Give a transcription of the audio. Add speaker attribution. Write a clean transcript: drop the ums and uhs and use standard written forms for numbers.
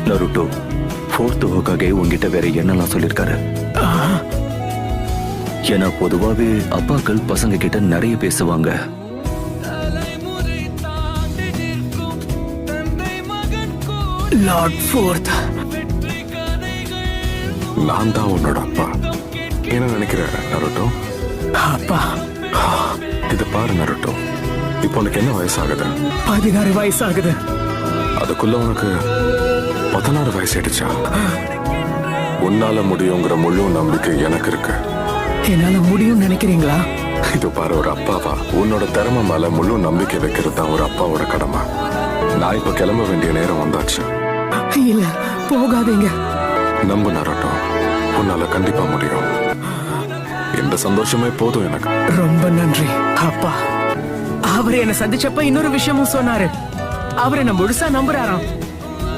Speaker 1: Naruto 4th ஹோக்காகே உங்ககிட்ட வேற என்னெல்லாம் சொல்லிருக்காரு? ஏன்னா பொதுவாவே அப்பாக்கள் பசங்க கிட்ட நிறைய பேசுவாங்க.
Speaker 2: லார்ட் ஃபோர்த்,
Speaker 3: நான் தான் உன்னோட அப்பா. என்ன நினைக்கிற நருட்டோ?
Speaker 2: அப்பா.
Speaker 3: இது பாரு நருட்டோ, இப்போ உனக்கு என்ன வயசாகுது?
Speaker 2: 16 வயசாகுது.
Speaker 3: அதுக்குள்ள உனக்கு 16 வயசாயிடுச்சா? உன்னால முடியுங்கிற முழு நம்பிக்கை எனக்கு இருக்கு.
Speaker 2: என்னால முடியும் நினைக்கிறீங்களா?
Speaker 3: இது பாரு, ஒரு அப்பாவா உன்னோட திறமை மேல முழு நம்பிக்கை வைக்கிறது தான் ஒரு அப்பாவோட கடமை. நான் இப்ப கிளம்ப வேண்டிய நேரம் வந்தாச்சு.
Speaker 2: இல்ல, போகாதீங்க.
Speaker 3: நம்பு நருட்டோ, உன்னால கண்டிப்பா முடியும். இந்த சந்தோஷமே போதும் எனக்கு.
Speaker 2: ரொம்ப நன்றி அப்பா. அவர் என்ன சந்திச்சப்ப இன்னொரு விஷயமும் சொன்னாரு. அவர் என்ன முழுசா நம்புறாராம்.